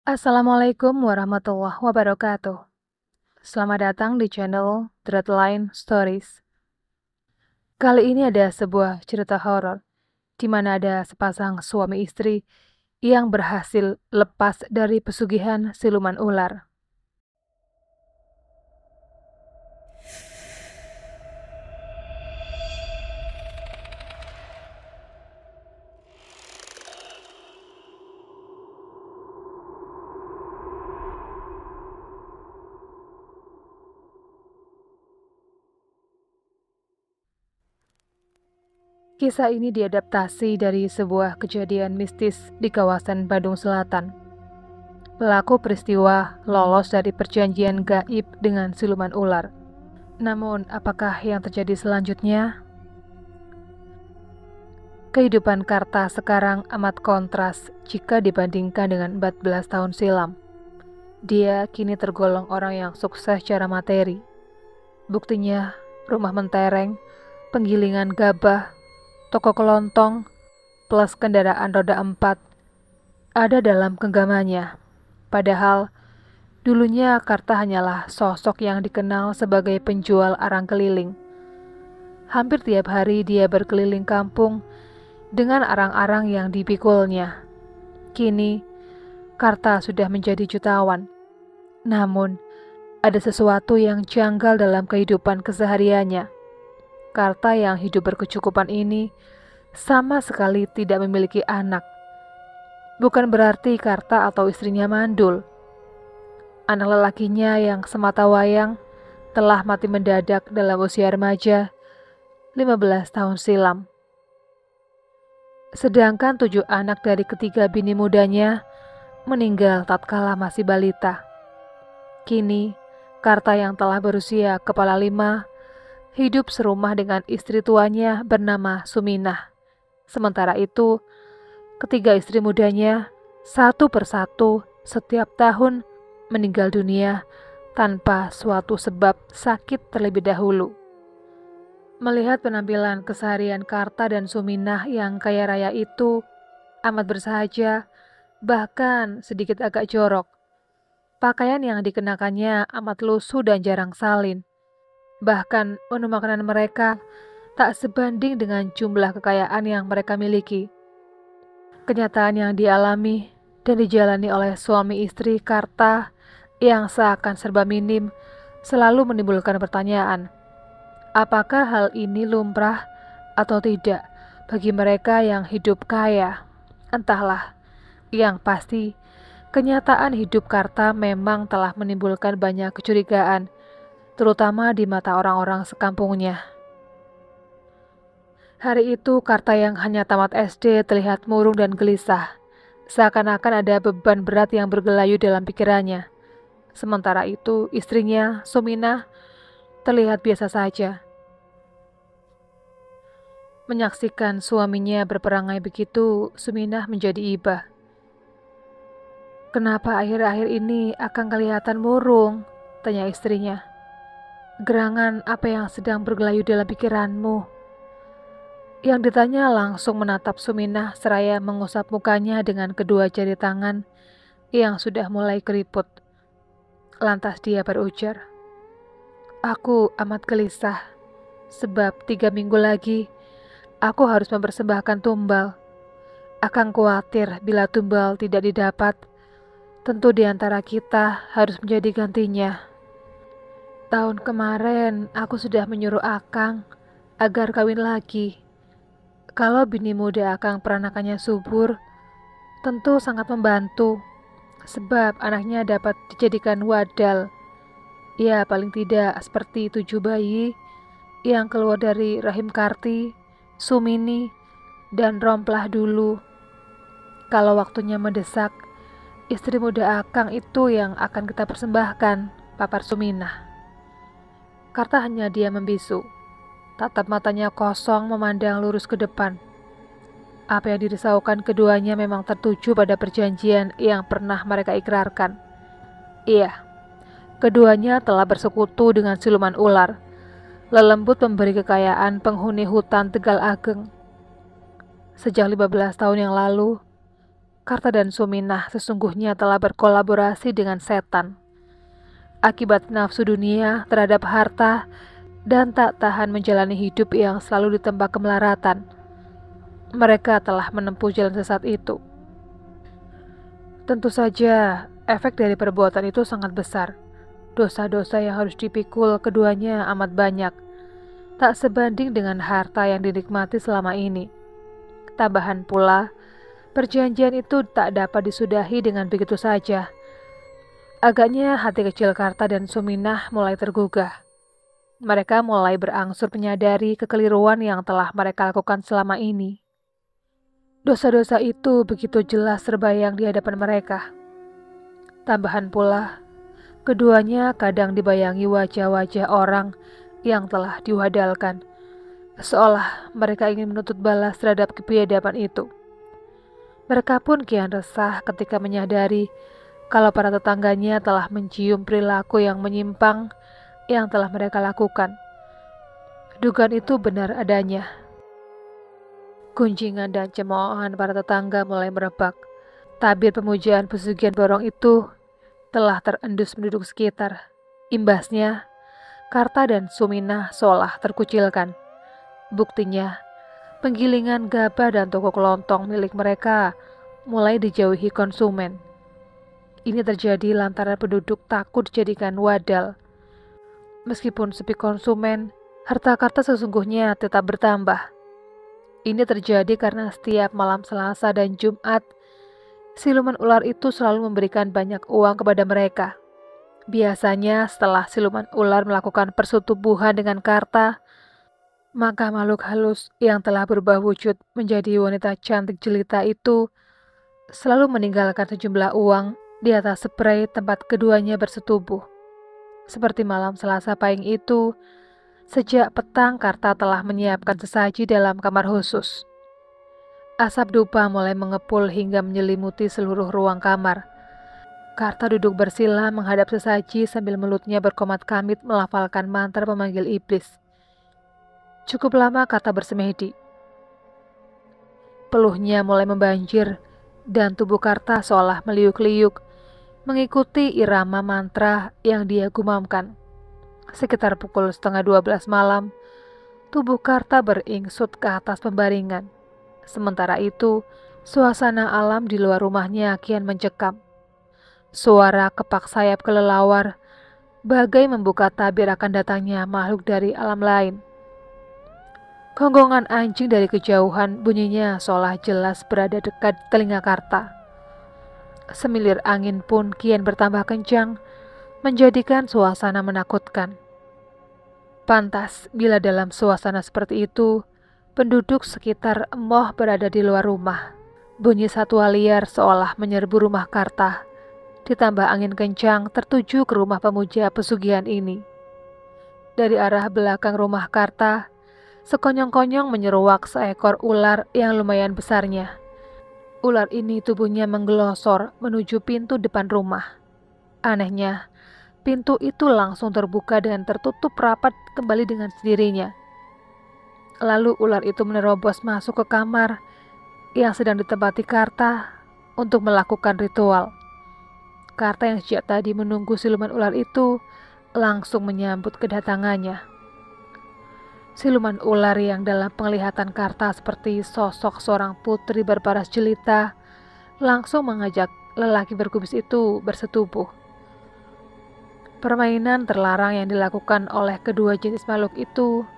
Assalamualaikum warahmatullahi wabarakatuh. Selamat datang di channel Threadline Stories. Kali ini ada sebuah cerita horor di mana ada sepasang suami istri yang berhasil lepas dari pesugihan siluman ular. Kisah ini diadaptasi dari sebuah kejadian mistis di kawasan Bandung Selatan. Pelaku peristiwa lolos dari perjanjian gaib dengan siluman ular. Namun, apakah yang terjadi selanjutnya? Kehidupan Karta sekarang amat kontras jika dibandingkan dengan 14 tahun silam. Dia kini tergolong orang yang sukses secara materi. Buktinya, rumah mentereng, penggilingan gabah, toko kelontong, plus kendaraan roda 4 ada dalam genggamannya. Padahal, dulunya Karta hanyalah sosok yang dikenal sebagai penjual arang keliling. Hampir tiap hari dia berkeliling kampung dengan arang-arang yang dipikulnya. Kini, Karta sudah menjadi jutawan. Namun, ada sesuatu yang janggal dalam kehidupan kesehariannya. Karta yang hidup berkecukupan ini sama sekali tidak memiliki anak. Bukan berarti Karta atau istrinya mandul. Anak lelakinya yang semata wayang telah mati mendadak dalam usia remaja 15 tahun silam. Sedangkan 7 anak dari ketiga bini mudanya meninggal tatkala masih balita. Kini, Karta yang telah berusia kepala 5 hidup serumah dengan istri tuanya bernama Suminah. Sementara itu, ketiga istri mudanya satu persatu setiap tahun meninggal dunia tanpa suatu sebab sakit terlebih dahulu. Melihat penampilan keseharian Karta dan Suminah yang kaya raya itu amat bersahaja, bahkan sedikit agak jorok. Pakaian yang dikenakannya amat lusuh dan jarang salin. Bahkan menu makanan mereka tak sebanding dengan jumlah kekayaan yang mereka miliki. Kenyataan yang dialami dan dijalani oleh suami istri Karta yang seakan serba minim selalu menimbulkan pertanyaan. Apakah hal ini lumrah atau tidak bagi mereka yang hidup kaya? Entahlah, yang pasti kenyataan hidup Karta memang telah menimbulkan banyak kecurigaan, terutama di mata orang-orang sekampungnya. Hari itu Karta yang hanya tamat SD terlihat murung dan gelisah, seakan-akan ada beban berat yang bergelayu dalam pikirannya. Sementara itu istrinya, Suminah, terlihat biasa saja. Menyaksikan suaminya berperangai begitu, Suminah menjadi iba. "Kenapa akhir-akhir ini Akang kelihatan murung?" tanya istrinya. "Gerangan apa yang sedang bergelayu dalam pikiranmu?" Yang ditanya langsung menatap Suminah seraya mengusap mukanya dengan kedua jari tangan yang sudah mulai keriput. Lantas dia berujar, "Aku amat gelisah, sebab 3 minggu lagi aku harus mempersembahkan tumbal. Akang khawatir bila tumbal tidak didapat, tentu di antara kita harus menjadi gantinya. Tahun kemarin aku sudah menyuruh Akang agar kawin lagi. Kalau bini muda Akang peranakannya subur, tentu sangat membantu, sebab anaknya dapat dijadikan wadal. Ya paling tidak seperti 7 bayi yang keluar dari rahim Karti, Sumini, dan Romplah dulu. Kalau waktunya mendesak, istri muda Akang itu yang akan kita persembahkan," papar Suminah. Karta hanya diam membisu. Tatap matanya kosong memandang lurus ke depan. Apa yang dirisaukan keduanya memang tertuju pada perjanjian yang pernah mereka ikrarkan. Iya, keduanya telah bersekutu dengan siluman ular. Lelembut memberi kekayaan penghuni hutan Tegal Ageng. Sejak 15 tahun yang lalu, Karta dan Suminah sesungguhnya telah berkolaborasi dengan setan. Akibat nafsu dunia terhadap harta dan tak tahan menjalani hidup yang selalu ditempa kemelaratan, mereka telah menempuh jalan sesat itu. Tentu saja, efek dari perbuatan itu sangat besar. Dosa-dosa yang harus dipikul keduanya amat banyak, tak sebanding dengan harta yang dinikmati selama ini. Tambahan pula, perjanjian itu tak dapat disudahi dengan begitu saja. Agaknya hati kecil Karta dan Suminah mulai tergugah. Mereka mulai berangsur menyadari kekeliruan yang telah mereka lakukan selama ini. Dosa-dosa itu begitu jelas terbayang di hadapan mereka. Tambahan pula, keduanya kadang dibayangi wajah-wajah orang yang telah diwadalkan, seolah mereka ingin menuntut balas terhadap kebiadaban itu. Mereka pun kian resah ketika menyadari kalau para tetangganya telah mencium perilaku yang menyimpang yang telah mereka lakukan. Dugaan itu benar adanya. Gunjingan dan cemoohan para tetangga mulai merebak. Tabir pemujaan pesugihan borong itu telah terendus penduduk sekitar. Imbasnya, Karta dan Suminah seolah terkucilkan. Buktinya, penggilingan gabah dan toko kelontong milik mereka mulai dijauhi konsumen. Ini terjadi lantaran penduduk takut dijadikan wadal. Meskipun sepi konsumen, harta Karta sesungguhnya tetap bertambah. Ini terjadi karena setiap malam Selasa dan Jumat, siluman ular itu selalu memberikan banyak uang kepada mereka. Biasanya setelah siluman ular melakukan persetubuhan dengan Karta, maka makhluk halus yang telah berubah wujud menjadi wanita cantik jelita itu selalu meninggalkan sejumlah uang di atas spray tempat keduanya bersetubuh. Seperti malam Selasa pahing itu, sejak petang Karta telah menyiapkan sesaji dalam kamar khusus. Asap dupa mulai mengepul hingga menyelimuti seluruh ruang kamar. Karta duduk bersila menghadap sesaji sambil mulutnya berkomat kamit melafalkan mantra pemanggil iblis. Cukup lama Karta bersemedi. Peluhnya mulai membanjir dan tubuh Karta seolah meliuk-liuk mengikuti irama mantra yang dia gumamkan. Sekitar pukul 11:30 malam, tubuh Karta beringsut ke atas pembaringan. Sementara itu, suasana alam di luar rumahnya kian mencekam. Suara kepak sayap kelelawar bagai membuka tabir akan datangnya makhluk dari alam lain. Gonggongan anjing dari kejauhan bunyinya seolah jelas berada dekat telinga Karta. Semilir angin pun kian bertambah kencang, menjadikan suasana menakutkan. Pantas bila dalam suasana seperti itu, penduduk sekitar emoh berada di luar rumah. Bunyi satwa liar seolah menyerbu rumah Karta, ditambah angin kencang tertuju ke rumah pemuja pesugihan ini. Dari arah belakang rumah Karta, sekonyong-konyong menyeruak seekor ular yang lumayan besarnya. Ular ini tubuhnya menggelosor menuju pintu depan rumah. Anehnya, pintu itu langsung terbuka dan tertutup rapat kembali dengan sendirinya. Lalu ular itu menerobos masuk ke kamar yang sedang ditempati Karta untuk melakukan ritual. Karta yang sejak tadi menunggu siluman ular itu langsung menyambut kedatangannya. Siluman ular yang dalam penglihatan Karta seperti sosok seorang putri berparas jelita langsung mengajak lelaki berkubis itu bersetubuh. Permainan terlarang yang dilakukan oleh kedua jenis makhluk itu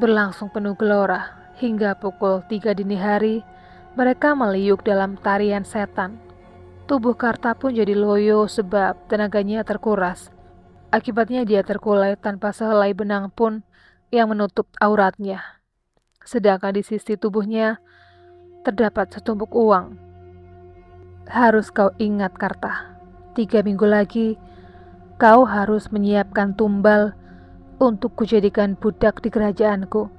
berlangsung penuh gelora hingga pukul 3 dini hari. Mereka meliuk dalam tarian setan. Tubuh Karta pun jadi loyo sebab tenaganya terkuras. Akibatnya dia terkulai tanpa sehelai benang pun yang menutup auratnya. Sedangkan di sisi tubuhnya terdapat setumpuk uang. Harus kau ingat Karta, 3 minggu lagi kau harus menyiapkan tumbal untuk kujadikan budak di kerajaanku.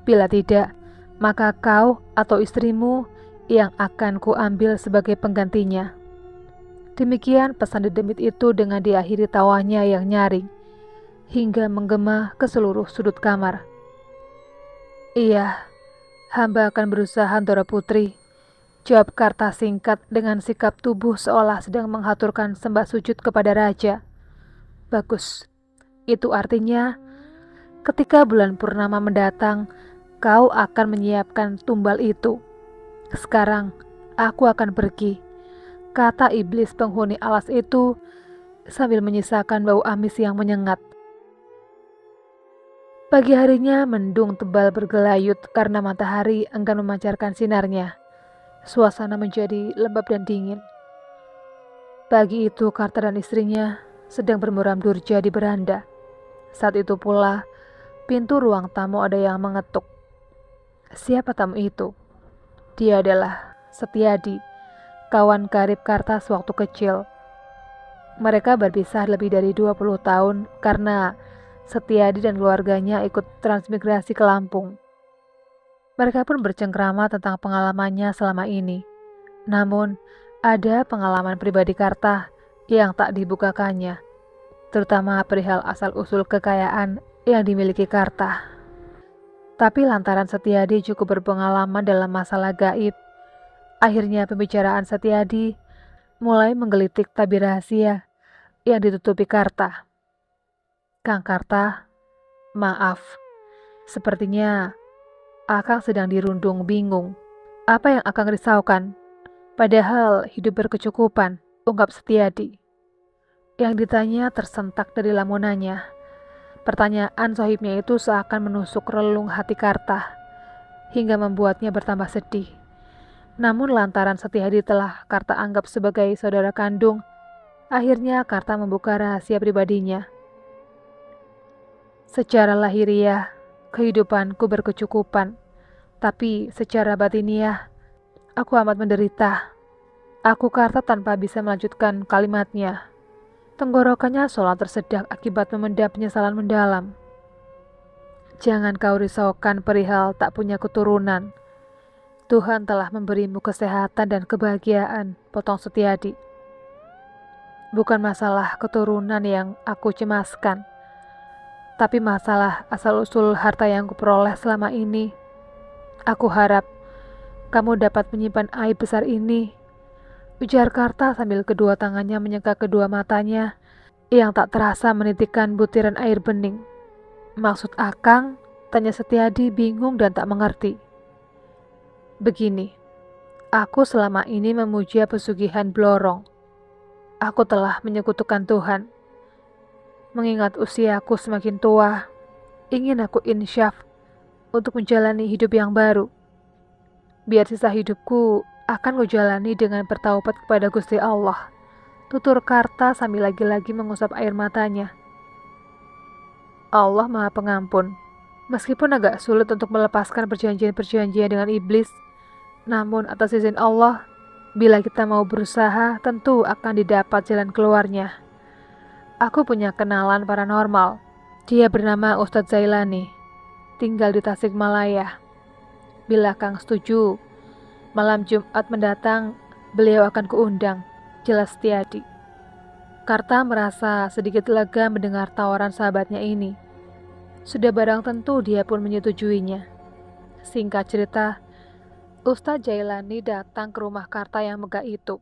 Bila tidak, maka kau atau istrimu yang akan kuambil sebagai penggantinya. Demikian pesan dedemit itu dengan diakhiri tawanya yang nyaring hingga menggema ke seluruh sudut kamar. Iya, hamba akan berusaha, Dora Putri. Jawab Karta singkat dengan sikap tubuh seolah sedang menghaturkan sembah sujud kepada raja. Bagus. Itu artinya ketika bulan purnama mendatang, kau akan menyiapkan tumbal itu. Sekarang, aku akan pergi, kata iblis penghuni alas itu sambil menyisakan bau amis yang menyengat. Pagi harinya mendung tebal bergelayut karena matahari enggan memancarkan sinarnya. Suasana menjadi lembab dan dingin. Pagi itu Karta dan istrinya sedang bermuram durja di beranda. Saat itu pula, pintu ruang tamu ada yang mengetuk. Siapa tamu itu? Dia adalah Setiadi, kawan karib Karta sewaktu kecil. Mereka berpisah lebih dari 20 tahun karena Setiadi dan keluarganya ikut transmigrasi ke Lampung. Mereka pun bercengkrama tentang pengalamannya selama ini. Namun, ada pengalaman pribadi Karta yang tak dibukakannya, terutama perihal asal-usul kekayaan yang dimiliki Karta. Tapi lantaran Setiadi cukup berpengalaman dalam masalah gaib, akhirnya pembicaraan Setiadi mulai menggelitik tabir rahasia yang ditutupi Karta. Kang Karta, maaf, sepertinya Akang sedang dirundung bingung. Apa yang Akang risaukan? Padahal hidup berkecukupan, ungkap Setiadi. Yang ditanya tersentak dari lamunannya. Pertanyaan sohibnya itu seakan menusuk relung hati Karta, hingga membuatnya bertambah sedih. Namun lantaran Setiadi telah Karta anggap sebagai saudara kandung, akhirnya Karta membuka rahasia pribadinya. Secara lahiriah, kehidupanku berkecukupan, tapi secara batiniah, aku amat menderita. Aku Karta tanpa bisa melanjutkan kalimatnya. Tenggorokannya seolah tersedak akibat memendam penyesalan mendalam. Jangan kau risaukan perihal tak punya keturunan. Tuhan telah memberimu kesehatan dan kebahagiaan, potong Setiadi. Bukan masalah keturunan yang aku cemaskan, tapi masalah asal-usul harta yang kuperoleh selama ini. Aku harap kamu dapat menyimpan aib besar ini, ujar Karta sambil kedua tangannya menyeka kedua matanya yang tak terasa menitikkan butiran air bening. Maksud Akang? Tanya Setiadi bingung dan tak mengerti. Begini, aku selama ini memuja pesugihan Blorong. Aku telah menyekutukan Tuhan. Mengingat usiaku semakin tua, ingin aku insyaf untuk menjalani hidup yang baru. Biar sisa hidupku akan kujalani dengan bertaubat kepada Gusti Allah, tutur Karta sambil lagi-lagi mengusap air matanya. Allah Maha Pengampun. Meskipun agak sulit untuk melepaskan perjanjian-perjanjian dengan iblis, namun atas izin Allah, bila kita mau berusaha, tentu akan didapat jalan keluarnya. Aku punya kenalan paranormal. Dia bernama Ustadz Zailani, tinggal di Tasikmalaya. Bila Kang setuju, malam Jumat mendatang beliau akan kuundang, jelas Setiadi. Karta merasa sedikit lega mendengar tawaran sahabatnya ini. Sudah barang tentu dia pun menyetujuinya. Singkat cerita, Ustadz Jailani datang ke rumah Karta yang megah itu.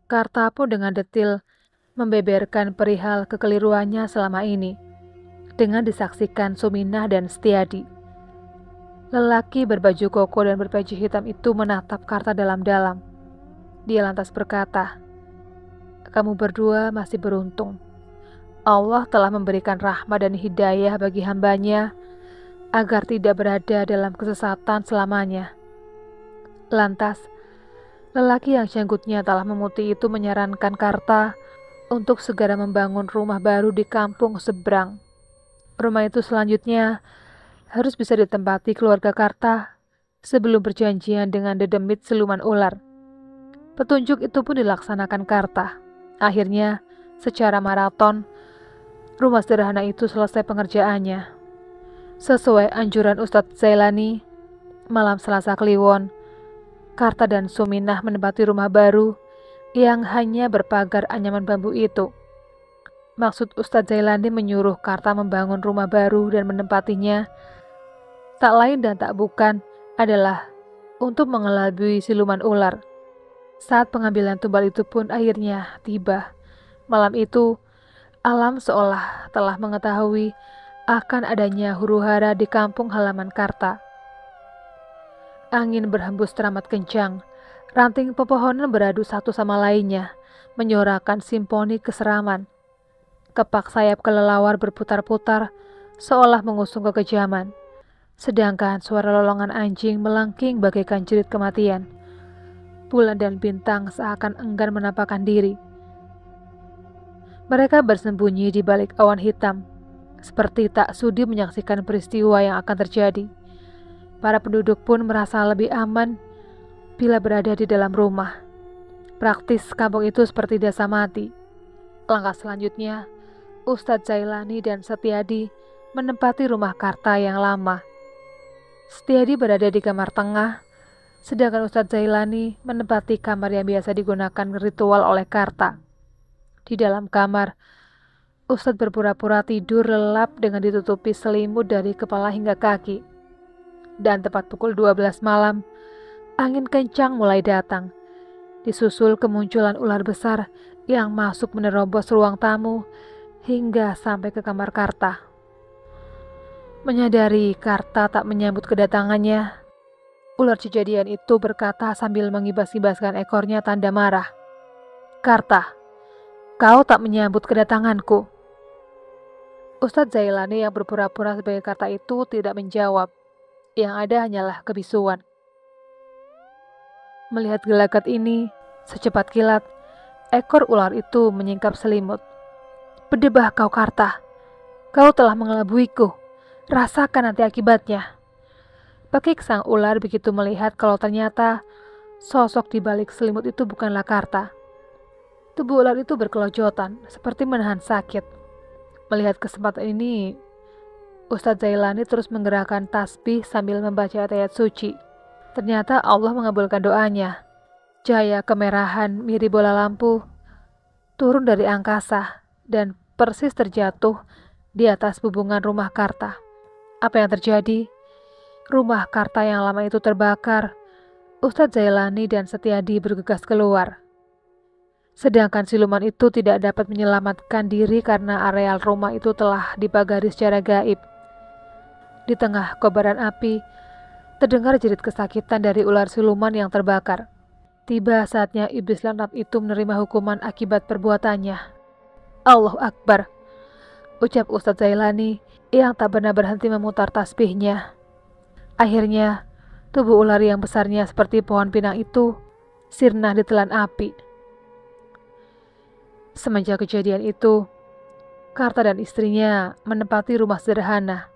Karta pun dengan detil membeberkan perihal kekeliruannya selama ini, dengan disaksikan Suminah dan Setiadi. Lelaki berbaju koko dan berbaju hitam itu menatap Karta dalam-dalam. Dia lantas berkata, "Kamu berdua masih beruntung. Allah telah memberikan rahmat dan hidayah bagi hambanya agar tidak berada dalam kesesatan selamanya." Lantas, lelaki yang janggutnya telah memutih itu menyarankan Karta untuk segera membangun rumah baru di kampung seberang. Rumah itu selanjutnya harus bisa ditempati keluarga Karta sebelum perjanjian dengan dedemit siluman ular. Petunjuk itu pun dilaksanakan Karta. Akhirnya, secara maraton, rumah sederhana itu selesai pengerjaannya. Sesuai anjuran Ustadz Zailani, malam Selasa Kliwon, Karta dan Suminah menempati rumah baru yang hanya berpagar anyaman bambu itu. Maksud Ustadz Zailani menyuruh Karta membangun rumah baru dan menempatinya tak lain dan tak bukan adalah untuk mengelabui siluman ular. Saat pengambilan tumbal itu pun akhirnya tiba. Malam itu, alam seolah telah mengetahui akan adanya huru-hara di kampung halaman Karta. Angin berhembus teramat kencang, ranting pepohonan beradu satu sama lainnya, menyuarakan simfoni keseraman. Kepak sayap kelelawar berputar-putar, seolah mengusung kekejaman. Sedangkan suara lolongan anjing melengking bagaikan jerit kematian. Bulan dan bintang seakan enggan menampakkan diri. Mereka bersembunyi di balik awan hitam, seperti tak sudi menyaksikan peristiwa yang akan terjadi. Para penduduk pun merasa lebih aman bila berada di dalam rumah. Praktis kampung itu seperti desa mati. Langkah selanjutnya, Ustadz Zailani dan Setiadi menempati rumah Karta yang lama. Setiadi berada di kamar tengah, sedangkan Ustadz Zailani menempati kamar yang biasa digunakan ritual oleh Karta. Di dalam kamar, Ustadz berpura-pura tidur lelap dengan ditutupi selimut dari kepala hingga kaki. Dan tepat pukul 12 malam, angin kencang mulai datang. Disusul kemunculan ular besar yang masuk menerobos ruang tamu hingga sampai ke kamar Karta. Menyadari Karta tak menyambut kedatangannya, ular kejadian itu berkata sambil mengibas-ibaskan ekornya tanda marah. "Karta, kau tak menyambut kedatanganku." Ustadz Zailani yang berpura-pura sebagai Karta itu tidak menjawab. Yang ada hanyalah kebisuan. Melihat gelagat ini, secepat kilat, ekor ular itu menyingkap selimut. "Berdebah kau Karta, kau telah mengelabuiku. Rasakan nanti akibatnya." Pekik sang ular begitu melihat kalau ternyata sosok di balik selimut itu bukanlah Karta. Tubuh ular itu berkelojotan, seperti menahan sakit. Melihat kesempatan ini, Ustadz Zailani terus menggerakkan tasbih sambil membaca ayat suci. Ternyata Allah mengabulkan doanya. Cahaya kemerahan mirip bola lampu turun dari angkasa dan persis terjatuh di atas bubungan rumah Karta. Apa yang terjadi? Rumah Karta yang lama itu terbakar. Ustadz Zailani dan Setiadi bergegas keluar. Sedangkan siluman itu tidak dapat menyelamatkan diri karena areal rumah itu telah dipagari secara gaib. Di tengah kobaran api, terdengar jerit kesakitan dari ular siluman yang terbakar. Tiba saatnya iblis laknat itu menerima hukuman akibat perbuatannya. Allahu Akbar, ucap Ustadz Zailani yang tak pernah berhenti memutar tasbihnya. Akhirnya, tubuh ular yang besarnya seperti pohon pinang itu sirna ditelan api. Semenjak kejadian itu, Karta dan istrinya menempati rumah sederhana.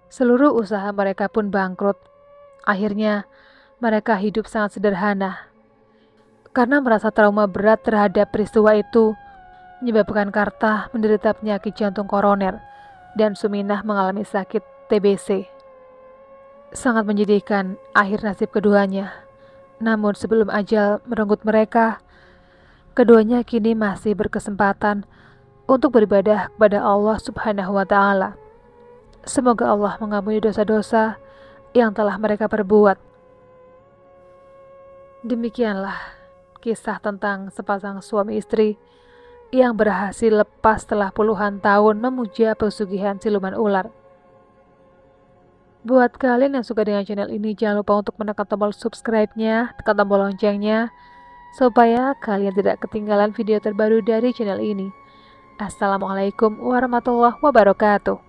Seluruh usaha mereka pun bangkrut. Akhirnya, mereka hidup sangat sederhana. Karena merasa trauma berat terhadap peristiwa itu, menyebabkan Karta menderita penyakit jantung koroner dan Suminah mengalami sakit TBC. Sangat menyedihkan akhir nasib keduanya. Namun sebelum ajal merenggut mereka, keduanya kini masih berkesempatan untuk beribadah kepada Allah Subhanahu wa Ta'ala. Semoga Allah mengampuni dosa-dosa yang telah mereka perbuat. Demikianlah kisah tentang sepasang suami istri yang berhasil lepas setelah puluhan tahun memuja pesugihan siluman ular. Buat kalian yang suka dengan channel ini, jangan lupa untuk menekan tombol subscribe-nya, tekan tombol loncengnya, supaya kalian tidak ketinggalan video terbaru dari channel ini. Assalamualaikum warahmatullahi wabarakatuh.